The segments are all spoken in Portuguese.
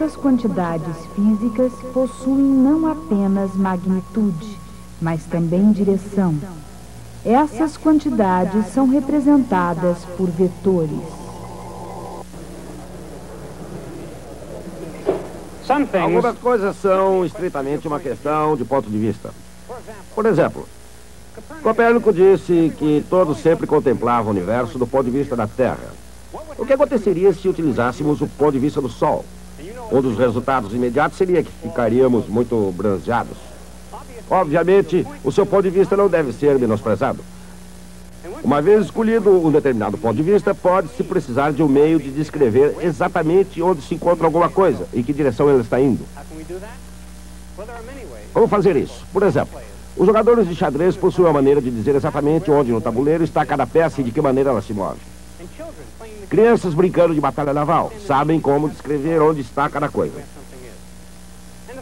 Essas quantidades físicas possuem não apenas magnitude, mas também direção. Essas quantidades são representadas por vetores. Algumas coisas são estritamente uma questão de ponto de vista. Por exemplo, Copérnico disse que todos sempre contemplavam o universo do ponto de vista da Terra. O que aconteceria se utilizássemos o ponto de vista do Sol? Um dos resultados imediatos seria que ficaríamos muito bronzeados. Obviamente, o seu ponto de vista não deve ser menosprezado. Uma vez escolhido um determinado ponto de vista, pode-se precisar de um meio de descrever exatamente onde se encontra alguma coisa e que direção ela está indo. Como fazer isso? Por exemplo, os jogadores de xadrez possuem uma maneira de dizer exatamente onde no tabuleiro está cada peça e de que maneira ela se move. Crianças brincando de batalha naval sabem como descrever onde está cada coisa.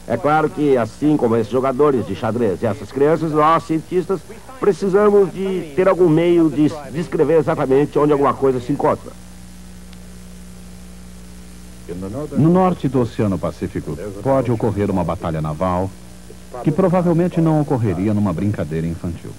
É claro que, assim como esses jogadores de xadrez e essas crianças, nós, cientistas, precisamos de ter algum meio de descrever exatamente onde alguma coisa se encontra. No norte do Oceano Pacífico, pode ocorrer uma batalha naval que provavelmente não ocorreria numa brincadeira infantil.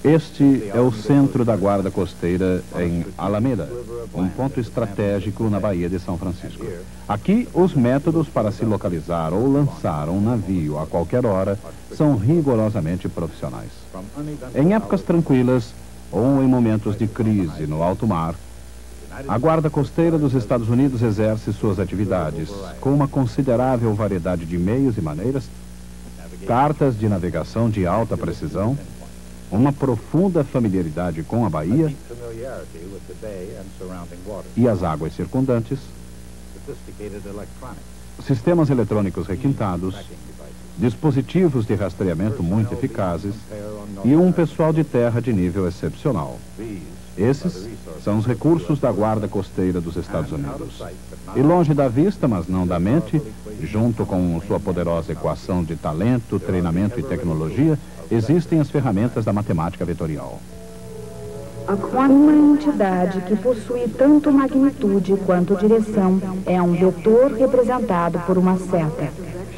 Este é o centro da guarda costeira em Alameda, um ponto estratégico na Baía de São Francisco. Aqui, os métodos para se localizar ou lançar um navio a qualquer hora são rigorosamente profissionais. Em épocas tranquilas ou em momentos de crise no alto mar, a Guarda Costeira dos Estados Unidos exerce suas atividades com uma considerável variedade de meios e maneiras, cartas de navegação de alta precisão, uma profunda familiaridade com a baía e as águas circundantes, sistemas eletrônicos requintados, dispositivos de rastreamento muito eficazes e um pessoal de terra de nível excepcional. Esses são os recursos da Guarda Costeira dos Estados Unidos. E longe da vista, mas não da mente, junto com sua poderosa equação de talento, treinamento e tecnologia, existem as ferramentas da matemática vetorial. Uma entidade que possui tanto magnitude quanto direção é um vetor representado por uma seta.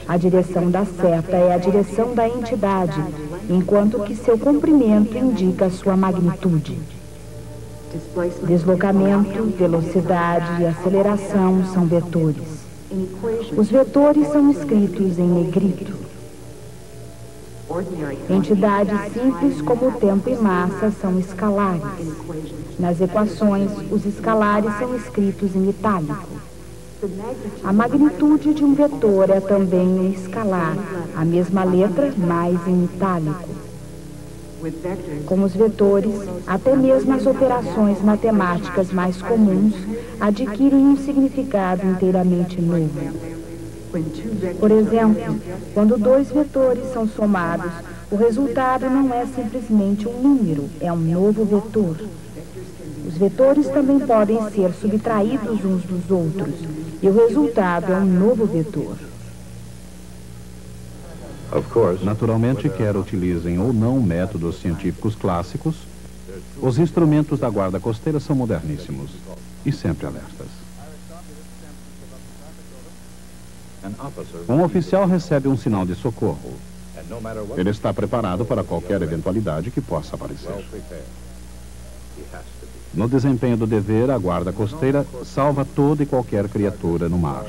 A direção da seta é a direção da entidade, enquanto que seu comprimento indica sua magnitude. Deslocamento, velocidade e aceleração são vetores. Os vetores são escritos em negrito. Entidades simples como o tempo e massa são escalares. Nas equações, os escalares são escritos em itálico. A magnitude de um vetor é também um escalar, a mesma letra, mas em itálico. Com os vetores, até mesmo as operações matemáticas mais comuns adquirem um significado inteiramente novo. Por exemplo, quando dois vetores são somados, o resultado não é simplesmente um número, é um novo vetor. Os vetores também podem ser subtraídos uns dos outros, e o resultado é um novo vetor. Naturalmente, quer utilizem ou não métodos científicos clássicos, os instrumentos da Guarda Costeira são moderníssimos e sempre alertas. Um oficial recebe um sinal de socorro. Ele está preparado para qualquer eventualidade que possa aparecer. No desempenho do dever, a Guarda Costeira salva toda e qualquer criatura no mar.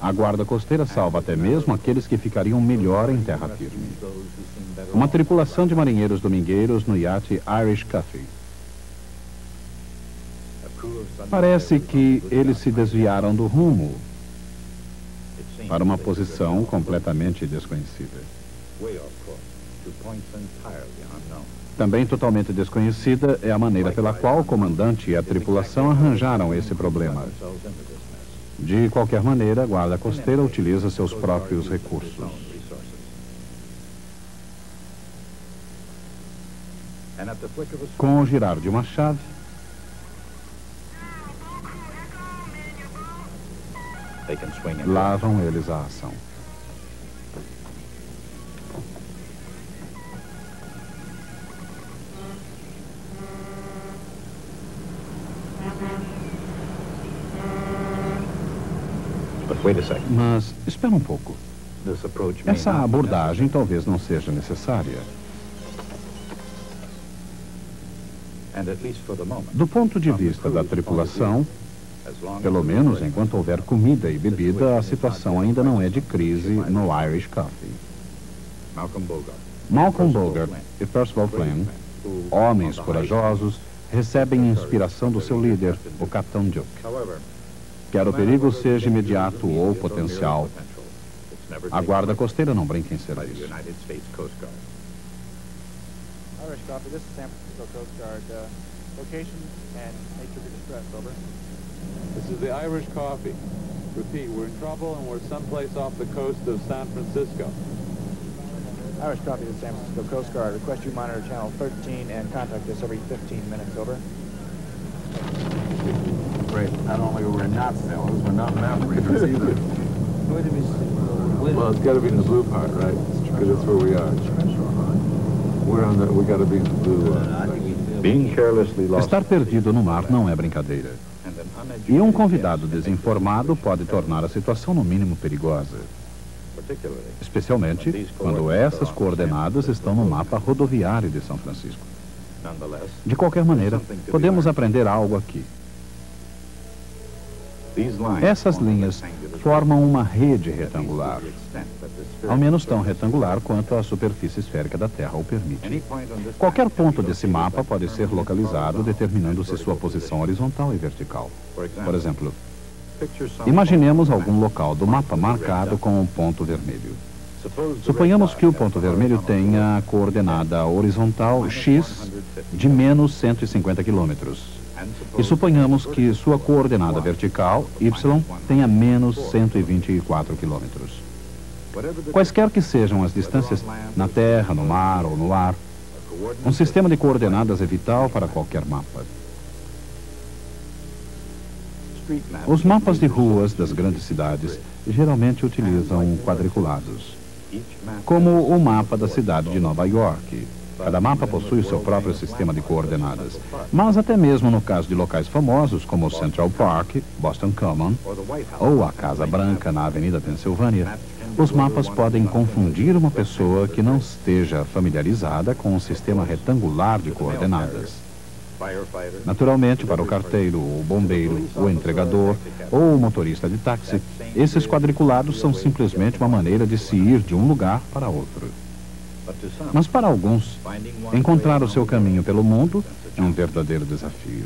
A Guarda Costeira salva até mesmo aqueles que ficariam melhor em terra firme. Uma tripulação de marinheiros domingueiros no iate Irish Coffee. Parece que eles se desviaram do rumo para uma posição completamente desconhecida. Também totalmente desconhecida é a maneira pela qual o comandante e a tripulação arranjaram esse problema. De qualquer maneira, a Guarda Costeira utiliza seus próprios recursos. Com o girar de uma chave, lá vão eles à ação. Mas espera um pouco. Essa abordagem talvez não seja necessária. Do ponto de vista da tripulação, pelo menos enquanto houver comida e bebida, a situação ainda não é de crise no Irish Coffee. Malcolm Bogart e Percival Flynn, homens corajosos, recebem inspiração do seu líder, o Capitão Duke. Quer o perigo seja imediato ou potencial, a guarda costeira não brinca em serviço. Irish Coffee, this is San Francisco Coast Guard. Location and nature of your distress, over. This is the Irish Coffee. Repeat, we're in trouble and we're someplace off the coast of San Francisco. Irish Coffee to San Francisco Coast Guard. Request you monitor channel 13 and contact us every 15 minutes, over. Great. Not only are we not sailors, we're not map readers either. Well, it's got to be in the blue part, right? Because that's where we are. We're on the, we got to be in the blue. Being carelessly lost. Estar perdido no mar não é brincadeira. E um convidado desinformado pode tornar a situação no mínimo perigosa. Especialmente quando essas coordenadas estão no mapa rodoviário de São Francisco. De qualquer maneira, podemos aprender algo aqui. Essas linhas formam uma rede retangular, ao menos tão retangular quanto a superfície esférica da Terra o permite. Qualquer ponto desse mapa pode ser localizado determinando-se sua posição horizontal e vertical. Por exemplo, imaginemos algum local do mapa marcado com um ponto vermelho. Suponhamos que o ponto vermelho tenha a coordenada horizontal x de menos 150 quilômetros. E suponhamos que sua coordenada vertical, y, tenha menos 124 quilômetros. Quaisquer que sejam as distâncias na Terra, no mar ou no ar, um sistema de coordenadas é vital para qualquer mapa. Os mapas de ruas das grandes cidades geralmente utilizam quadriculados, como o mapa da cidade de Nova York. Cada mapa possui o seu próprio sistema de coordenadas. Mas até mesmo no caso de locais famosos como Central Park, Boston Common, ou a Casa Branca na Avenida Pensilvânia, os mapas podem confundir uma pessoa que não esteja familiarizada com um sistema retangular de coordenadas. Naturalmente, para o carteiro, o bombeiro, o entregador ou o motorista de táxi, esses quadriculados são simplesmente uma maneira de se ir de um lugar para outro. Mas para alguns, encontrar o seu caminho pelo mundo é um verdadeiro desafio.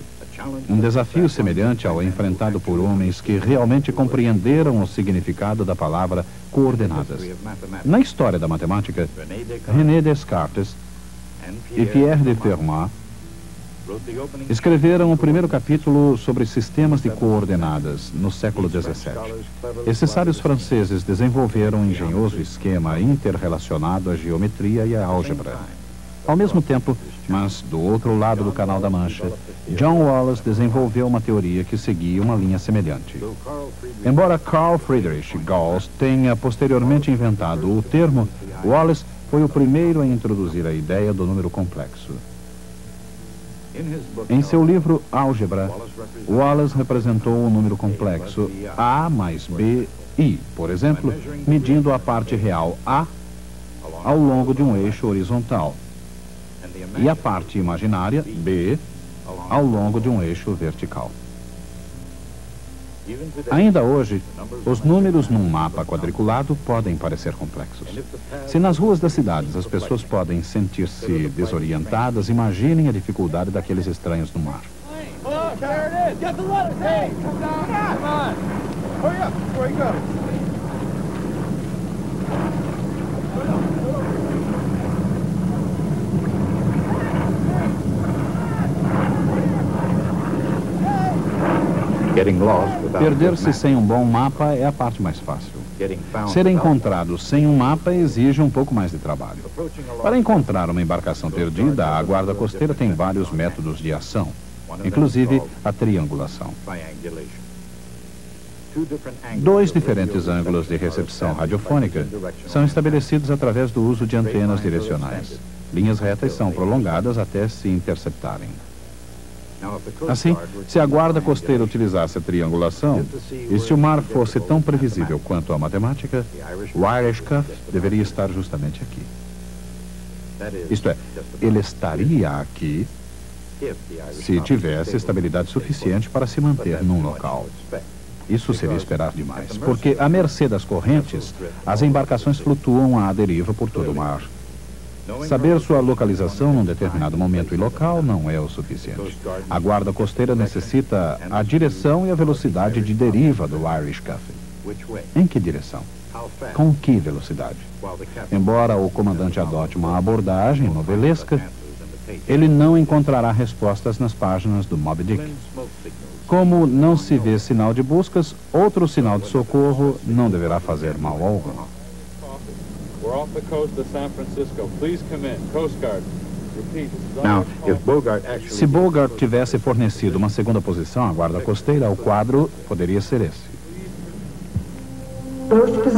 Um desafio semelhante ao enfrentado por homens que realmente compreenderam o significado da palavra coordenadas. Na história da matemática, René Descartes e Pierre de Fermat escreveram o primeiro capítulo sobre sistemas de coordenadas no século XVII. Esses sábios franceses desenvolveram um engenhoso esquema interrelacionado à geometria e à álgebra. Ao mesmo tempo, mas do outro lado do Canal da Mancha, John Wallis desenvolveu uma teoria que seguia uma linha semelhante. Embora Carl Friedrich Gauss tenha posteriormente inventado o termo, Wallis foi o primeiro a introduzir a ideia do número complexo. Em seu livro Álgebra, Wallis representou o número complexo A mais B, I, por exemplo, medindo a parte real A ao longo de um eixo horizontal e a parte imaginária, B, ao longo de um eixo vertical. Ainda hoje, os números num mapa quadriculado podem parecer complexos. Se nas ruas das cidades as pessoas podem sentir-se desorientadas, imaginem a dificuldade daqueles estranhos no mar. Perder-se sem um bom mapa é a parte mais fácil. Ser encontrado sem um mapa exige um pouco mais de trabalho. Para encontrar uma embarcação perdida, a guarda costeira tem vários métodos de ação, inclusive a triangulação. Dois diferentes ângulos de recepção radiofônica são estabelecidos através do uso de antenas direcionais. Linhas retas são prolongadas até se interceptarem. Assim, se a guarda costeira utilizasse a triangulação, e se o mar fosse tão previsível quanto a matemática, o Irish Cuff deveria estar justamente aqui. Isto é, ele estaria aqui se tivesse estabilidade suficiente para se manter num local. Isso seria esperar demais, porque, à mercê das correntes, as embarcações flutuam à deriva por todo o mar. Saber sua localização num determinado momento e local não é o suficiente. A guarda costeira necessita a direção e a velocidade de deriva do Irish Cuff. Em que direção? Com que velocidade? Embora o comandante adote uma abordagem novelesca, ele não encontrará respostas nas páginas do Moby Dick. Como não se vê sinal de buscas, outro sinal de socorro não deverá fazer mal algum. Se Bogart tivesse fornecido uma segunda posição à guarda costeira, o quadro poderia ser esse.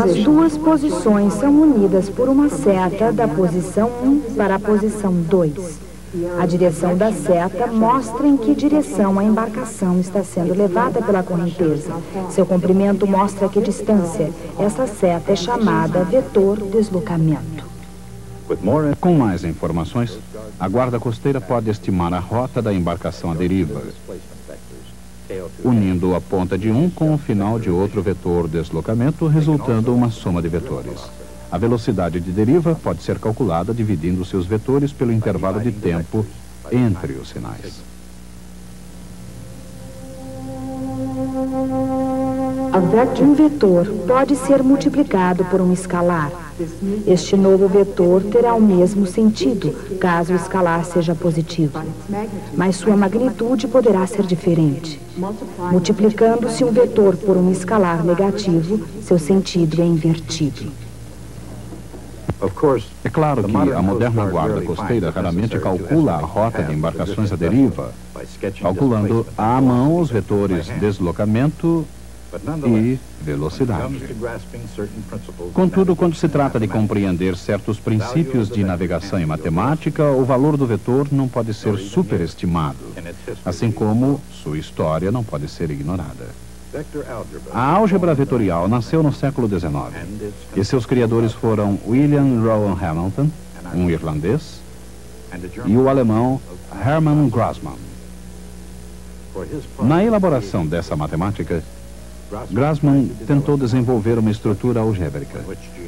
As duas posições são unidas por uma seta da posição 1 para a posição 2. A direção da seta mostra em que direção a embarcação está sendo levada pela correnteza. Seu comprimento mostra que distância. Essa seta é chamada vetor deslocamento. Com mais informações, a guarda costeira pode estimar a rota da embarcação à deriva, unindo a ponta de um com o final de outro vetor deslocamento, resultando uma soma de vetores. A velocidade de deriva pode ser calculada dividindo seus vetores pelo intervalo de tempo entre os sinais. Um vetor pode ser multiplicado por um escalar. Este novo vetor terá o mesmo sentido, caso o escalar seja positivo. Mas sua magnitude poderá ser diferente. Multiplicando-se um vetor por um escalar negativo, seu sentido é invertido. É claro que a moderna guarda costeira raramente calcula a rota de embarcações à deriva, calculando à mão os vetores deslocamento e velocidade. Contudo, quando se trata de compreender certos princípios de navegação e matemática, o valor do vetor não pode ser superestimado, assim como sua história não pode ser ignorada. A álgebra vetorial nasceu no século XIX e seus criadores foram William Rowan Hamilton, um irlandês, e o alemão Hermann Grassmann. Na elaboração dessa matemática, Grassmann tentou desenvolver uma estrutura algébrica,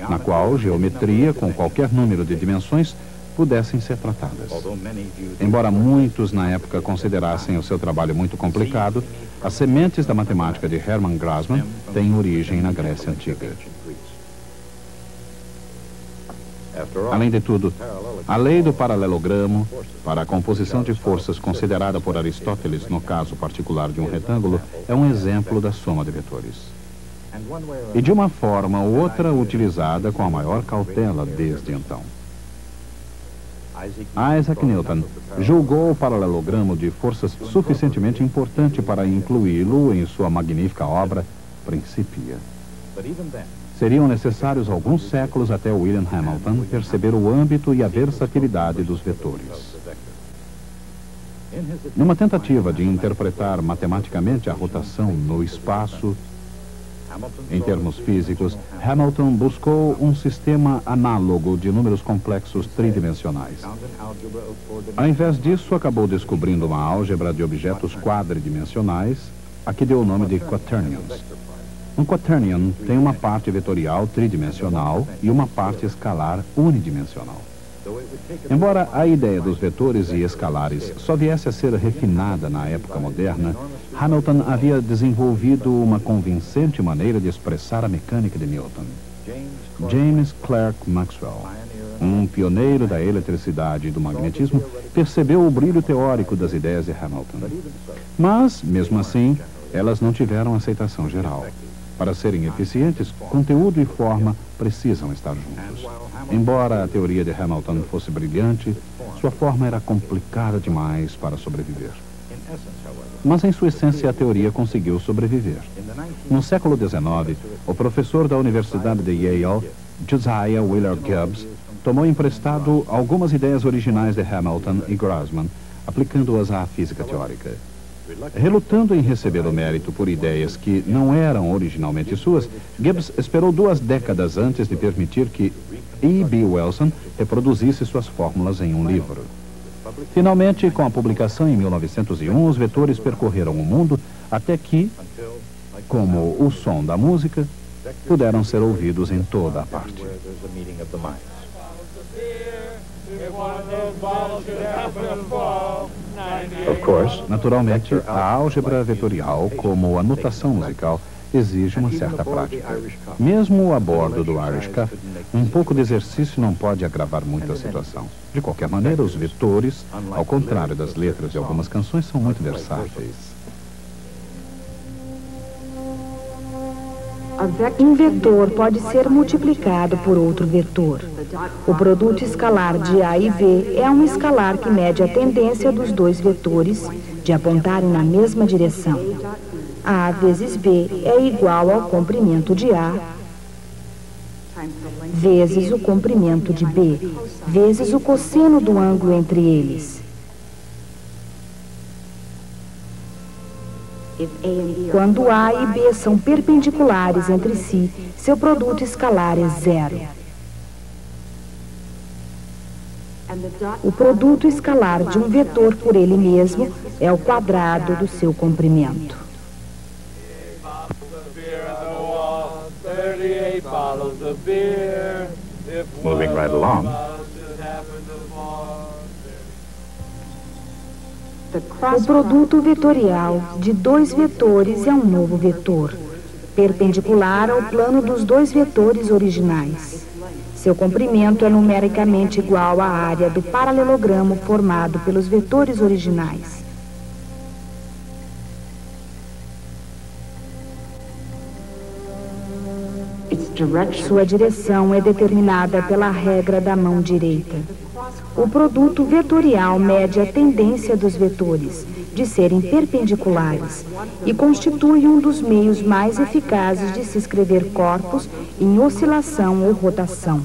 na qual geometria com qualquer número de dimensões pudessem ser tratadas. Embora muitos na época considerassem o seu trabalho muito complicado, as sementes da matemática de Hermann Grassmann têm origem na Grécia Antiga. Além de tudo, a lei do paralelogramo, para a composição de forças considerada por Aristóteles no caso particular de um retângulo, é um exemplo da soma de vetores. E de uma forma ou outra utilizada com a maior cautela desde então. Isaac Newton julgou o paralelogramo de forças suficientemente importante para incluí-lo em sua magnífica obra Principia. Seriam necessários alguns séculos até William Hamilton perceber o âmbito e a versatilidade dos vetores. Numa tentativa de interpretar matematicamente a rotação no espaço, em termos físicos, Hamilton buscou um sistema análogo de números complexos tridimensionais. Ao invés disso, acabou descobrindo uma álgebra de objetos quadridimensionais, a que deu o nome de quaternions. Um quaternion tem uma parte vetorial tridimensional e uma parte escalar unidimensional. Embora a ideia dos vetores e escalares só viesse a ser refinada na época moderna, Hamilton havia desenvolvido uma convincente maneira de expressar a mecânica de Newton. James Clerk Maxwell, um pioneiro da eletricidade e do magnetismo, percebeu o brilho teórico das ideias de Hamilton. Mas, mesmo assim, elas não tiveram aceitação geral. Para serem eficientes, conteúdo e forma precisam estar juntos. Embora a teoria de Hamilton fosse brilhante, sua forma era complicada demais para sobreviver. Mas, em sua essência, a teoria conseguiu sobreviver. No século XIX, o professor da Universidade de Yale, Josiah Wheeler Gibbs, tomou emprestado algumas ideias originais de Hamilton e Grassmann, aplicando-as à física teórica. Relutando em receber o mérito por ideias que não eram originalmente suas, Gibbs esperou 2 décadas antes de permitir que E.B. Wilson reproduzisse suas fórmulas em um livro. Finalmente, com a publicação em 1901, os vetores percorreram o mundo até que, como o som da música, puderam ser ouvidos em toda a parte. Naturalmente, a álgebra vetorial, como a notação musical, exige uma certa prática. Mesmo a bordo do Irish Cuff, um pouco de exercício não pode agravar muito a situação. De qualquer maneira, os vetores, ao contrário das letras de algumas canções, são muito versáteis. Um vetor pode ser multiplicado por outro vetor. O produto escalar de A e B é um escalar que mede a tendência dos 2 vetores de apontarem na mesma direção. A vezes B é igual ao comprimento de A vezes o comprimento de B, vezes o cosseno do ângulo entre eles. Quando A e B são perpendiculares entre si, seu produto escalar é 0. O produto escalar de um vetor por ele mesmo é o quadrado do seu comprimento. Moving right along. O produto vetorial de 2 vetores é um novo vetor, perpendicular ao plano dos 2 vetores originais. Seu comprimento é numericamente igual à área do paralelogramo formado pelos vetores originais. Sua direção é determinada pela regra da mão direita. O produto vetorial mede a tendência dos vetores de serem perpendiculares e constitui um dos meios mais eficazes de se escrever corpos em oscilação ou rotação.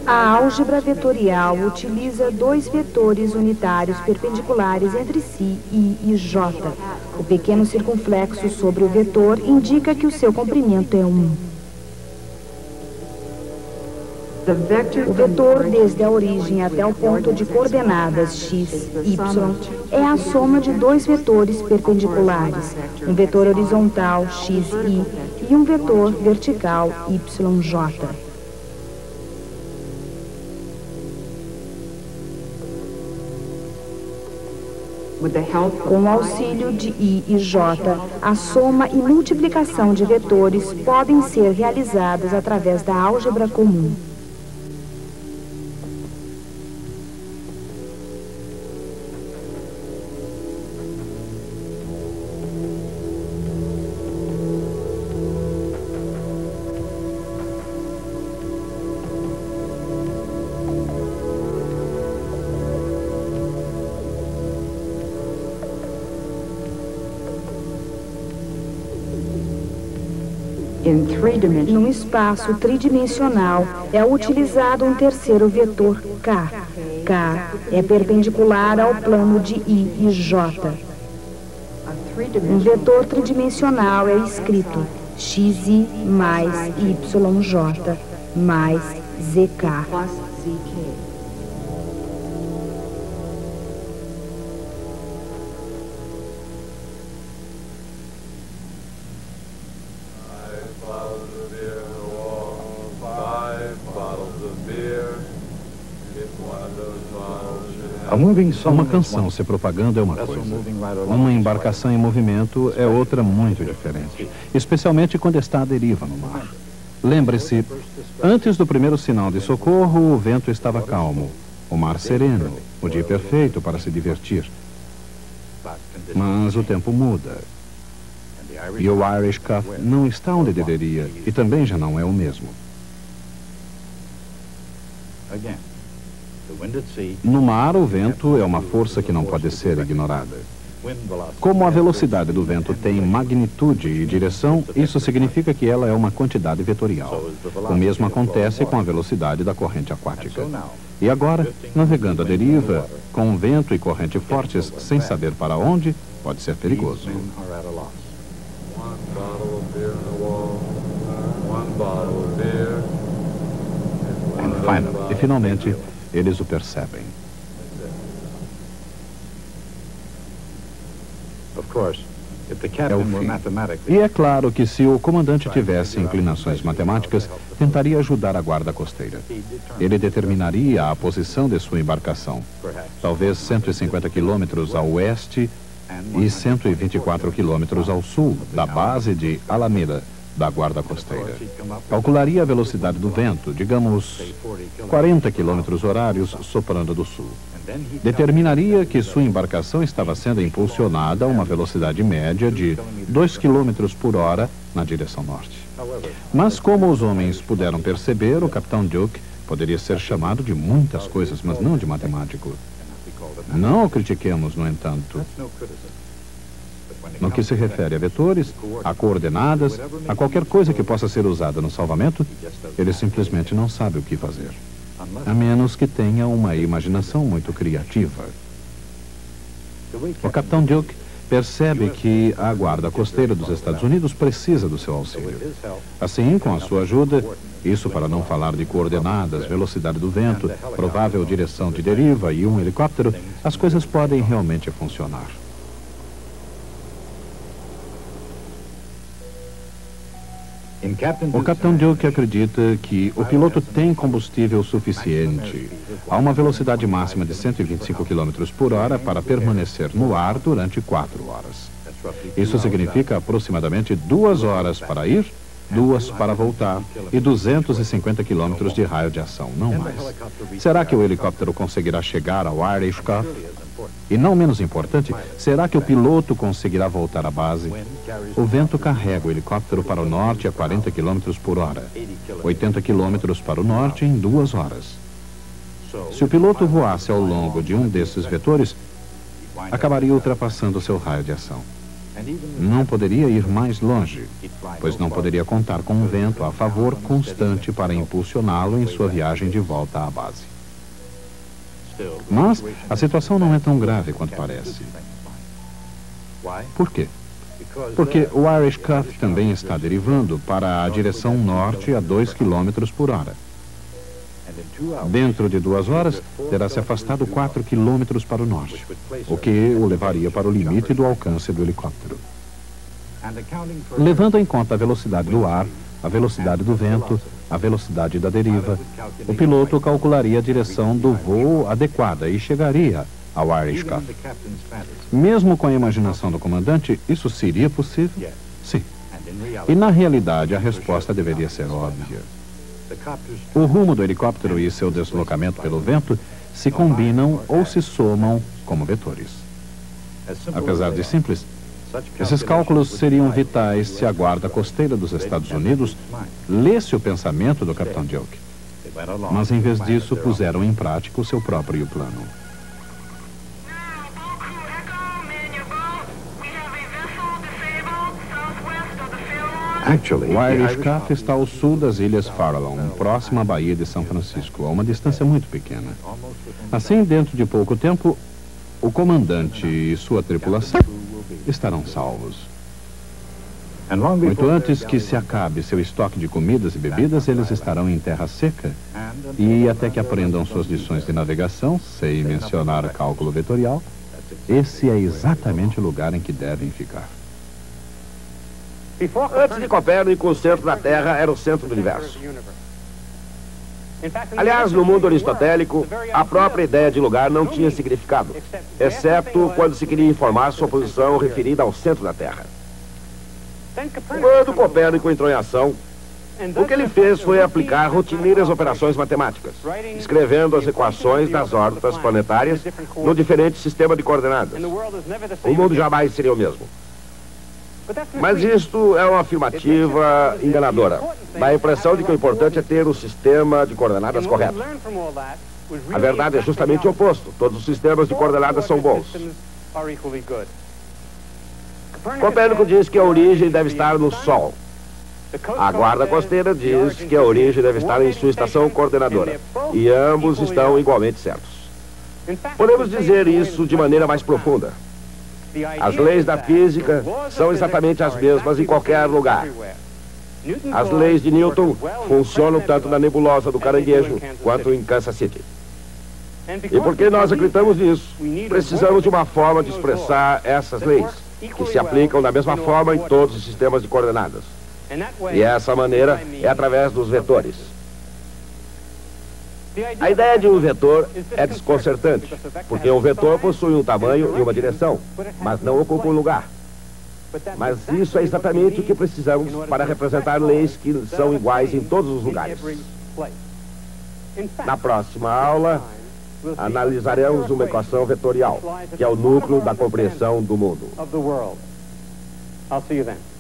A álgebra vetorial utiliza 2 vetores unitários perpendiculares entre si, I e J. O pequeno circunflexo sobre o vetor indica que o seu comprimento é 1. O vetor desde a origem até o ponto de coordenadas x, y é a soma de 2 vetores perpendiculares, um vetor horizontal x, y e um vetor vertical y, j. Com o auxílio de I e J, a soma e multiplicação de vetores podem ser realizadas através da álgebra comum. Num espaço tridimensional, é utilizado um terceiro vetor K. K é perpendicular ao plano de I e J. Um vetor tridimensional é escrito xi mais yj mais zk. Uma canção se propagando é uma coisa. Uma embarcação em movimento é outra muito diferente, especialmente quando está à deriva no mar. Lembre-se, antes do primeiro sinal de socorro, o vento estava calmo, o mar sereno, o dia perfeito para se divertir. Mas o tempo muda. E o Irish Cuff não está onde deveria e também já não é o mesmo. No mar, o vento é uma força que não pode ser ignorada. Como a velocidade do vento tem magnitude e direção, isso significa que ela é uma quantidade vetorial. O mesmo acontece com a velocidade da corrente aquática. E agora, navegando à deriva, com vento e corrente fortes, sem saber para onde, pode ser perigoso. E finalmente, eles o percebem. É o fim. E é claro que se o comandante tivesse inclinações matemáticas, tentaria ajudar a guarda costeira. Ele determinaria a posição de sua embarcação, talvez 150 quilômetros a oeste e 124 quilômetros ao sul da base de Alameda, da guarda costeira. Calcularia a velocidade do vento, digamos 40 quilômetros horários soprando do sul. Determinaria que sua embarcação estava sendo impulsionada a uma velocidade média de 2 quilômetros por hora na direção norte. Mas como os homens puderam perceber, o capitão Duke poderia ser chamado de muitas coisas, mas não de matemático. Não o critiquemos, no entanto. No que se refere a vetores, a coordenadas, a qualquer coisa que possa ser usada no salvamento, ele simplesmente não sabe o que fazer. A menos que tenha uma imaginação muito criativa. O capitão Duke percebe que a guarda costeira dos Estados Unidos precisa do seu auxílio. Assim, com a sua ajuda, isso para não falar de coordenadas, velocidade do vento, provável direção de deriva e um helicóptero, as coisas podem realmente funcionar. O capitão Duke acredita que o piloto tem combustível suficiente a uma velocidade máxima de 125 km por hora para permanecer no ar durante 4 horas. Isso significa aproximadamente 2 horas para ir, 2 para voltar e 250 km de raio de ação, não mais. Será que o helicóptero conseguirá chegar ao Irish Cuff? E não menos importante, será que o piloto conseguirá voltar à base? O vento carrega o helicóptero para o norte a 40 km por hora, 80 km para o norte em 2 horas. Se o piloto voasse ao longo de um desses vetores, acabaria ultrapassando seu raio de ação. Não poderia ir mais longe, pois não poderia contar com um vento a favor constante para impulsioná-lo em sua viagem de volta à base. Mas a situação não é tão grave quanto parece. Por quê? Porque o Irish Cuff também está derivando para a direção norte a 2 km por hora. Dentro de 2 horas, terá se afastado 4 km para o norte, o que o levaria para o limite do alcance do helicóptero. Levando em conta a velocidade do ar, a velocidade do vento, a velocidade da deriva, o piloto calcularia a direção do voo adequada e chegaria ao Irish Cuff. Mesmo com a imaginação do comandante, isso seria possível? Sim. E na realidade, a resposta deveria ser óbvia. O rumo do helicóptero e seu deslocamento pelo vento se combinam ou se somam como vetores. Apesar de simples, esses cálculos seriam vitais se a guarda costeira dos Estados Unidos lesse o pensamento do capitão Duke. Mas em vez disso, puseram em prática o seu próprio plano. O Irish Cuff está ao sul das Ilhas Farallon, próximo à Baía de São Francisco, a uma distância muito pequena. Assim, dentro de pouco tempo, o comandante e sua tripulação estarão salvos. Muito antes que se acabe seu estoque de comidas e bebidas, eles estarão em terra seca e até que aprendam suas lições de navegação, sem mencionar cálculo vetorial, esse é exatamente o lugar em que devem ficar. Antes de Copérnico, o centro da Terra era o centro do universo. Aliás, no mundo aristotélico, a própria ideia de lugar não tinha significado, exceto quando se queria informar sua posição referida ao centro da Terra. Quando Copérnico entrou em ação, o que ele fez foi aplicar rotineiras operações matemáticas, escrevendo as equações das órbitas planetárias no diferente sistema de coordenadas. O mundo jamais seria o mesmo. Mas isto é uma afirmativa enganadora. Dá a impressão de que o importante é ter o sistema de coordenadas correto. A verdade é justamente o oposto. Todos os sistemas de coordenadas são bons. Copérnico diz que a origem deve estar no Sol. A guarda costeira diz que a origem deve estar em sua estação coordenadora. E ambos estão igualmente certos. Podemos dizer isso de maneira mais profunda. As leis da física são exatamente as mesmas em qualquer lugar. As leis de Newton funcionam tanto na nebulosa do Caranguejo quanto em Kansas City. E porque nós acreditamos nisso, precisamos de uma forma de expressar essas leis, que se aplicam da mesma forma em todos os sistemas de coordenadas. E essa maneira é através dos vetores. A ideia de um vetor é desconcertante, porque um vetor possui um tamanho e uma direção, mas não ocupa um lugar. Mas isso é exatamente o que precisamos para representar leis que são iguais em todos os lugares. Na próxima aula, analisaremos uma equação vetorial, que é o núcleo da compreensão do mundo. I'll see you then.